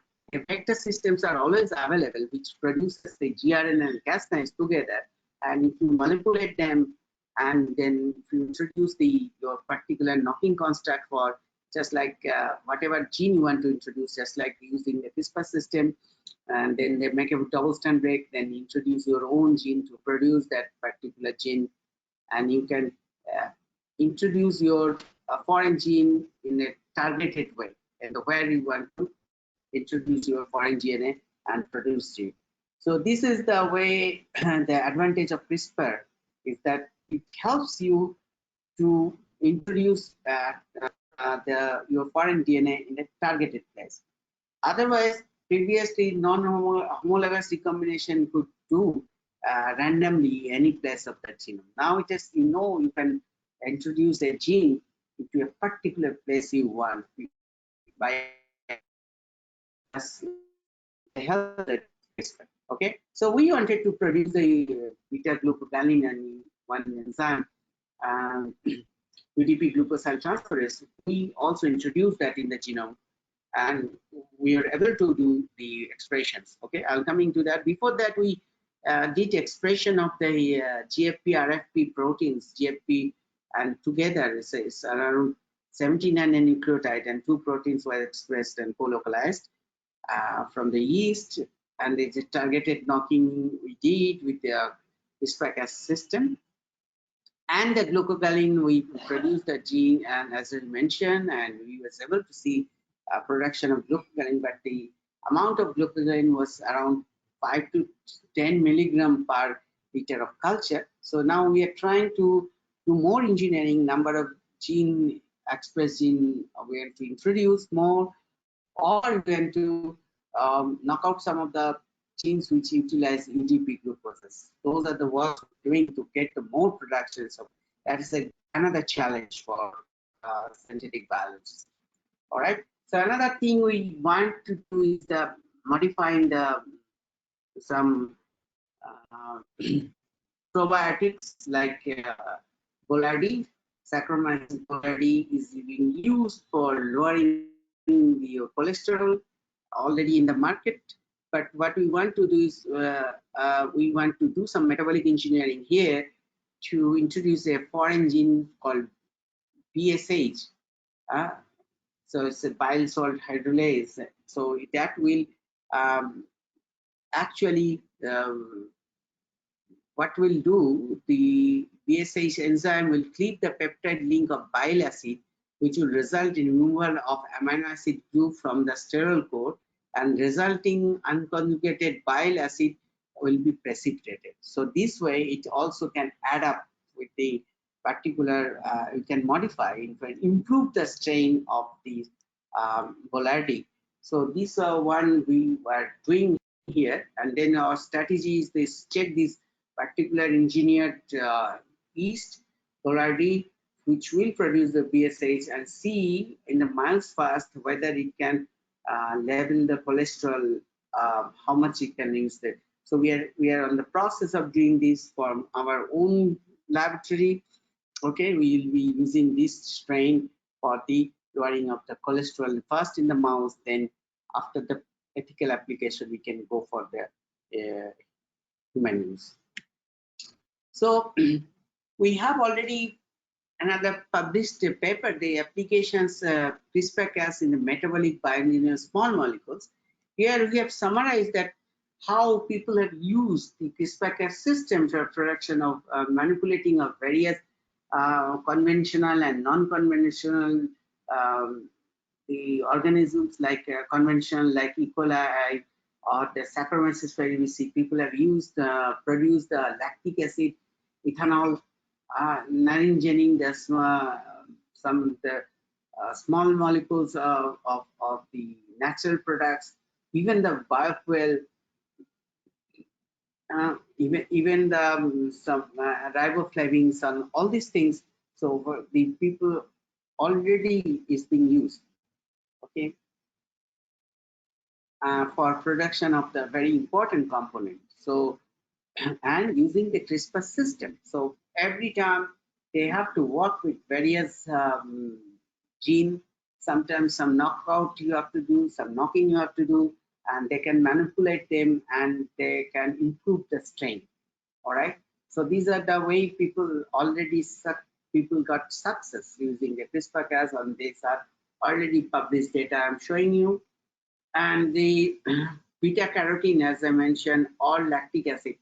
S2: vector systems are always available, which produces the gRNA and Cas9 together. And if you manipulate them, and then if you introduce your particular knocking construct for just like whatever gene you want to introduce, just like using the CRISPR system, and then they make a double strand break, then introduce your own gene to produce that particular gene, and you can introduce your foreign gene in a targeted way, and where you want to introduce your foreign DNA and produce gene. So this is the way. The advantage of CRISPR is that it helps you to introduce your foreign DNA in a targeted place. Otherwise, previously non-homologous recombination could do randomly any place of the genome. Now it is, you can introduce a gene into a particular place you want by the help of CRISPR. Okay, so we wanted to produce the beta-glucogalin and one enzyme, UDP glucosyl transferase. We also introduced that in the genome, and we are able to do the expressions. Okay, I'll come into that. Before that, we did expression of the GFP, RFP proteins, GFP, and together it's around 17 nucleotide, and 2 proteins were expressed and co-localized from the yeast, and it's a targeted knocking we did with the CRISPR Cas system. And the glucogalin, we produced a gene, and as I mentioned, and we was able to see production of glucagon, but the amount of glucagon was around 5 to 10 milligram per liter of culture. So now we are trying to do more engineering, number of gene express gene we have to introduce more, or we want to knock out some of the genes which utilize UDP glucoses. Those are the work we're doing to get the more production. So that is another challenge for synthetic biologists. All right. So another thing we want to do is the modifying the some probiotics like Bolardi. Saccharomyces boulardii is being used for lowering the cholesterol already in the market. But what we want to do is we want to do some metabolic engineering here to introduce a foreign gene called BSH. So it's a bile salt hydrolase. So that will actually what will do, the BSH enzyme will cleave the peptide link of bile acid, which will result in removal of amino acid group from the sterol coat, and resulting unconjugated bile acid will be precipitated. So this way it also can add up with the particular, you can modify, in fact, improve the strain of the Boulardii. So this one we were doing here, and then our strategy is this: check this particular engineered yeast Boulardii, which will produce the BSH, and see in the miles fast whether it can level the cholesterol, how much it can use it. So we are on the process of doing this for our own laboratory. Okay, we will be using this strain for the lowering of the cholesterol first in the mouse, then after the ethical application we can go for the human use. So we have already another published paper, the applications CRISPR Cas in the metabolic bioengineering small molecules. Here we have summarized that how people have used the CRISPR Cas system for production of manipulating of various conventional and non-conventional the organisms, like conventional like E. coli or the Saccharomyces cerevisiae. People have used produced the lactic acid, ethanol, naringenin, the some of the small molecules of the natural products, even the biofuel, even the some riboflavins and all these things. So for the people already is being used, okay, for production of the very important component. So and using the CRISPR system. So every time they have to work with various gene, sometimes some knockout you have to do, some knocking you have to do, and they can manipulate them and they can improve the strain. All right. So these are the way people already people got success using the CRISPR Cas, and these are already published data I'm showing you. And the beta carotene, as I mentioned, or lactic acid.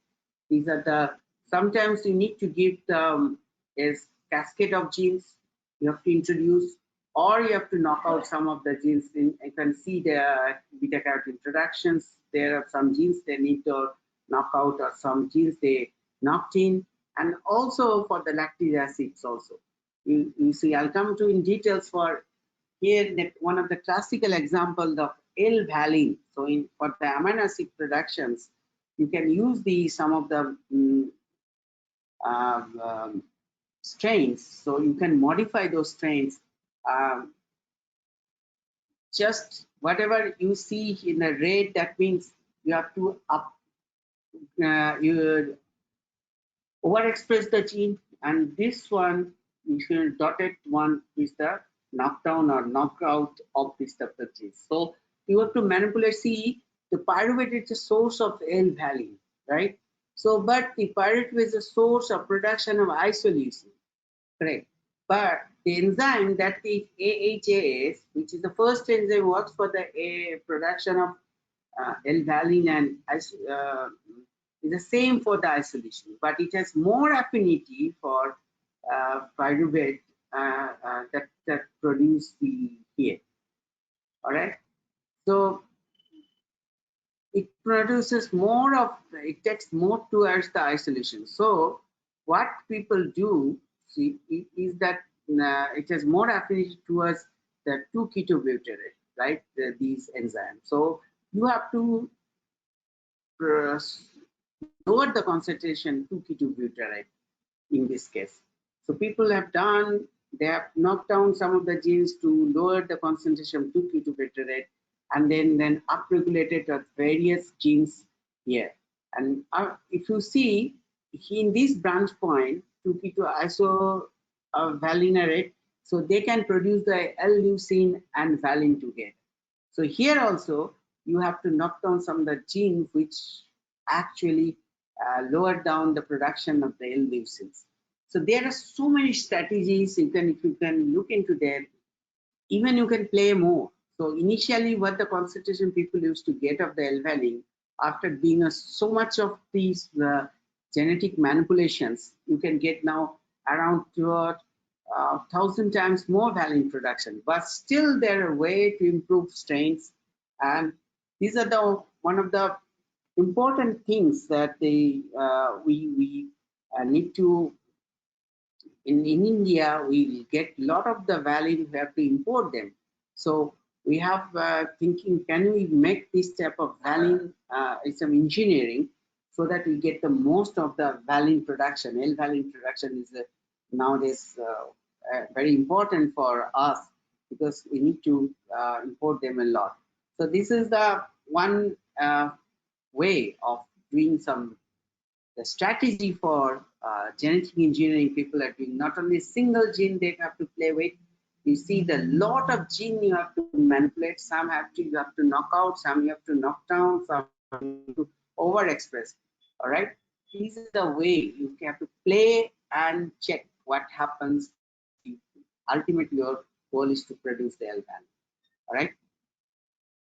S2: These are the, sometimes you need to give the a cascade of genes you have to introduce, or you have to knock out some of the genes. You can see the beta carotene introductions. There are some genes they need to knock out, or some genes they knocked in, and also for the lactic acids also. You see, I'll come to in details for here that one of the classical examples of L-valine. So for the amino acid productions, you can use some of the strains. So you can modify those strains. Just whatever you see in the red, that means you have to you overexpress the gene, and this one, the dotted one, is the knockdown or knockout of this type of gene. So you have to manipulate. See, the pyruvate is the source of L-valine, right? So, but the pyruvate is the source of production of isoleucine, correct? But the enzyme that is AHAS, which is the first enzyme, works for the production of L-valine and is the same for the isolation, but it has more affinity for pyruvate that produce the here. All right. So it produces more of, it takes more towards the isolation. So what people do is that it has more affinity towards the 2-ketobutyrate, right? These enzymes. So you have to uh, lower the concentration 2-ketobutyrate in this case. So people have done, they have knocked down some of the genes to lower the concentration of 2-ketobutyrate, and then upregulated various genes here. And if you see in this branch point, 2-keto isovalinarate, so they can produce the L-leucine and valine together. So here also you have to knock down some of the genes which actually lower down the production of the L-leucines. So there are so many strategies you can, if you can look into them, even you can play more. So initially what the concentration people used to get of the L-valine, after being so much of these genetic manipulations, you can get now around 1,000 times more valine production. But still there are ways to improve strains, and these are the one of the important things that we need to. In India, we get a lot of the valine, we have to import them. So we have thinking, can we make this type of valine, some engineering, so that we get the most of the valine production. L-valine production is nowadays very important for us, because we need to import them a lot. So this is the one way of doing some the strategy for genetic engineering people are doing. Not only single gene they have to play with, you see the lot of gene you have to manipulate. Some you have to knock out, some you have to knock down, some to overexpress. All right, this is the way you have to play and check what happens. Ultimately your goal is to produce the L-value. All right.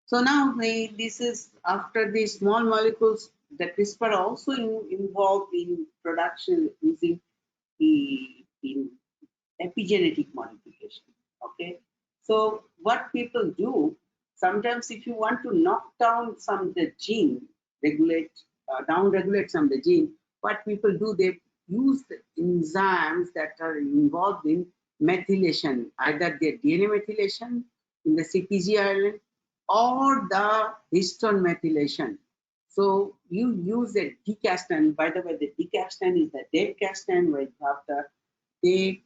S2: So now this is after the small molecules, the CRISPR also involved in production using in epigenetic modification. Okay, so what people do sometimes, if you want to knock down some of the gene, regulate down regulate some of the gene, what people do, they use the enzymes that are involved in methylation, either the DNA methylation in the CPG island or the histone methylation. So you use a decastine. By the way, the decastine is the dead castine where you have the they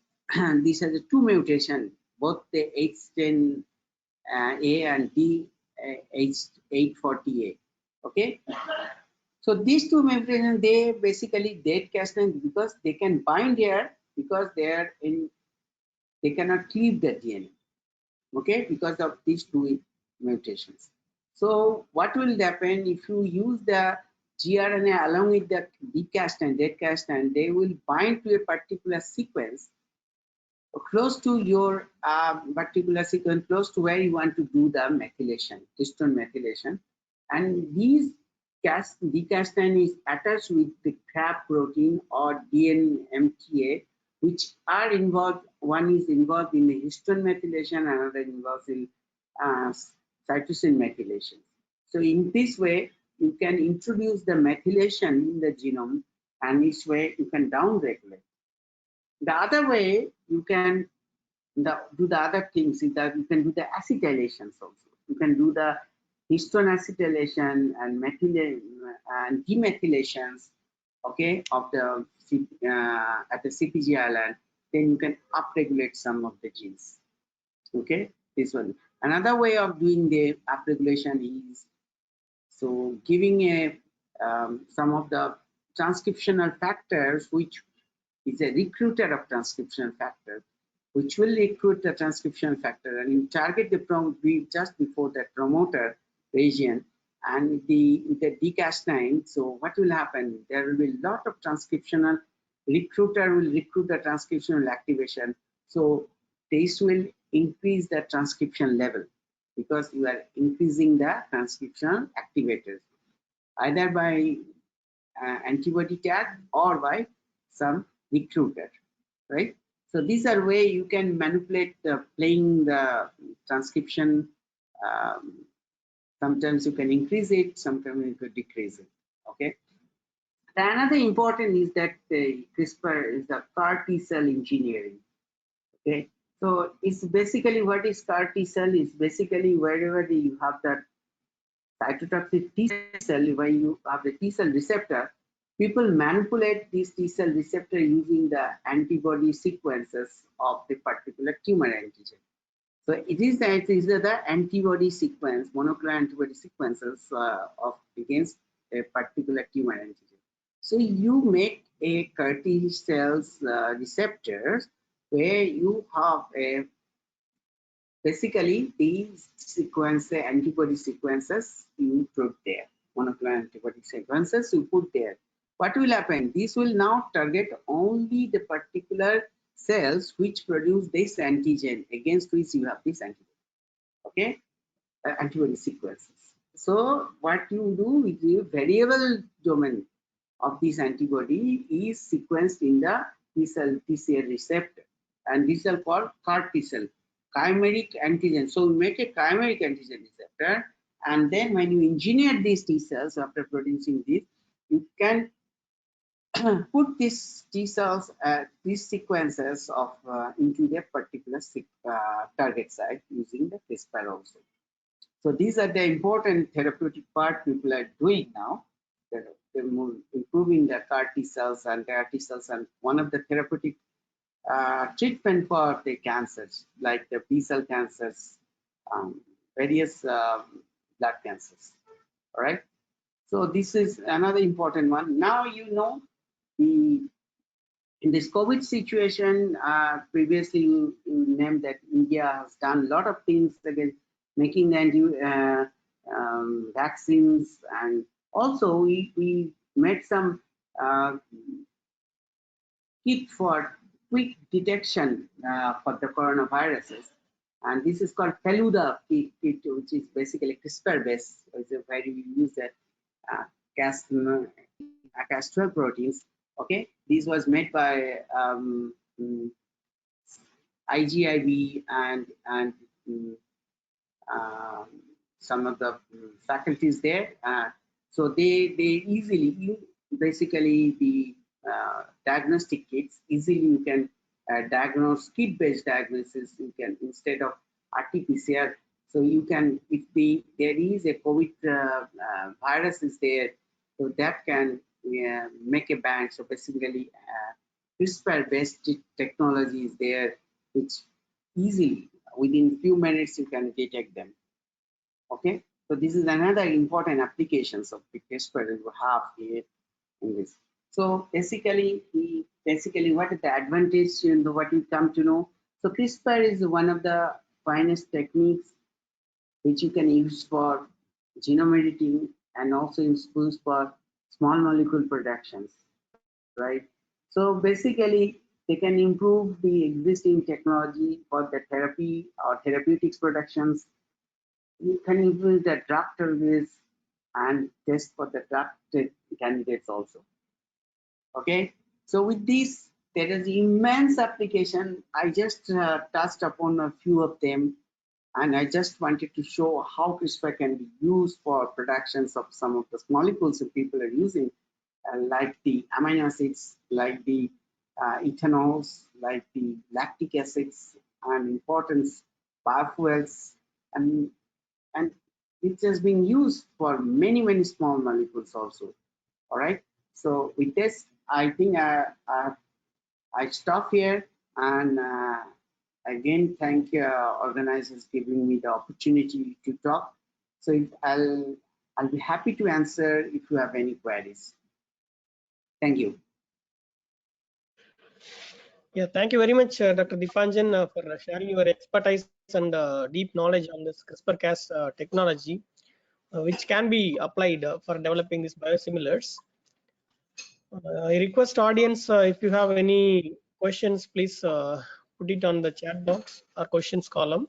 S2: these are the two mutations, both the H10 A and D H840A. Okay, so these two mutations, they basically dead castine because they can bind here, because they are in, they cannot cleave the DNA. Okay, because of these two mutations. So what will happen if you use the gRNA along with the decastine, dead castine, they will bind to a particular sequence close to your particular sequence, close to where you want to do the methylation, histone methylation. And these decastine is attached with the crab protein or DNMTA, which are involved. One is involved in the histone methylation, another involved in cytosine methylation. So in this way, you can introduce the methylation in the genome, and this way you can downregulate. The other way you can do the other things is that you can do the acetylations also. You can do the histone acetylation and and demethylations, okay, of the at the CPG island. Then you can upregulate some of the genes. Okay, this one. Another way of doing the upregulation is so giving a some of the transcriptional factors, which is a recruiter of transcription factor, which will recruit the transcription factor and you target the just before that promoter region and the decastine. So what will happen? There will be a lot of transcriptional recruiter will recruit the transcriptional activation. So this will increase the transcription level because you are increasing the transcription activators either by antibody tag or by some recruiter, right? So these are way you can manipulate playing the transcription Sometimes you can increase it, sometimes you could decrease it. Okay. The another important is that the CRISPR is the CAR T cell engineering. Okay. So it's basically what is CAR T cell is basically wherever you have that cytotoxic T cell, where you have the T cell receptor, people manipulate this T cell receptor using the antibody sequences of the particular tumor antigen. So it is the antibody sequence, monoclonal antibody sequences of against a particular tumor antigen. So you make a CAR T cells receptors where you have a basically these antibody sequences you put there, monoclonal antibody sequences you put there. What will happen? This will now target only the particular cells which produce this antigen against which you have this antibody. Okay, antibody sequences. So what you do with the variable domain of this antibody is sequenced in the T cell TCR receptor, and these are called CAR T cell, chimeric antigen. So we make a chimeric antigen receptor, and then when you engineer these T cells after producing this, you can put these T cells, these sequences of into their particular target site using the CRISPR also. So these are the important therapeutic part people are doing now. They're improving the CAR T cells and their T cells, and one of the therapeutic treatment for the cancers like the B cell cancers, various blood cancers. All right. So this is another important one. Now you know the in this COVID situation, previously you named that India has done a lot of things against making vaccines, and also we made some kit for quick detection for the coronaviruses, and this is called Feluda kit, which is basically CRISPR based. It's where you use the Cas12 proteins. Okay, this was made by IGIB and some of the faculties there. So they easily, basically the diagnostic kits, easily you can diagnose kit-based diagnosis. You can, instead of RT-PCR, so you can, if there is a COVID virus is there, so that can make a bank. So basically CRISPR-based technology is there, which easily within few minutes you can detect them. Okay, so this is another important applications of the CRISPR that we have here in this. So basically what is the advantage and what you come to know? So CRISPR is one of the finest techniques which you can use for genome editing and also used for small molecule productions, right? So basically they can improve the existing technology for the therapy or therapeutics productions. You can improve the drug targets and test for the drug candidates also. Okay, so with this there is immense application. I just touched upon a few of them, and I just wanted to show how CRISPR can be used for productions of some of the molecules that people are using, like the amino acids, like the ethanols, like the lactic acids, and important biofuels, and it has been used for many small molecules also. All right. So with this, I think I stop here, and again thank organizers giving me the opportunity to talk. So I'll be happy to answer if you have any queries. Thank you.
S1: Yeah, thank you very much, Dr. Dipanjan, for sharing your expertise and deep knowledge on this CRISPR-Cas technology, which can be applied for developing these biosimilars. I request audience, if you have any questions, please put it on the chat box or questions column.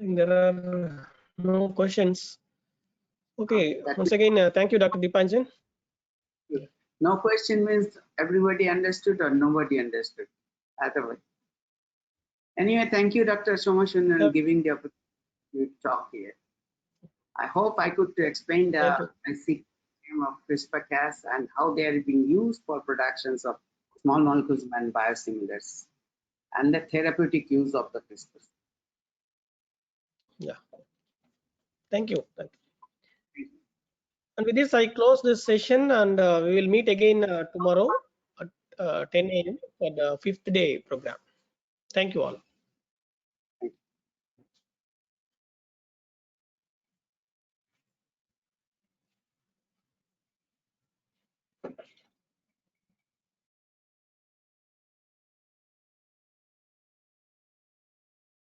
S1: think there are no questions. Okay,
S2: That
S1: once again, thank you, Dr. Dipanjan.
S2: no question means everybody understood or nobody understood. Otherwise. Anyway, thank you, Dr. Somashan, for giving the opportunity to talk here. I hope I could explain the basic system of CRISPR-Cas and how they are being used for productions of small molecules and biosimilars, and the therapeutic use of the CRISPR.
S1: Yeah, thank you. Thank you. And with this, I close this session, and we will meet again tomorrow at 10 a.m. for the 5th day program. Thank you all.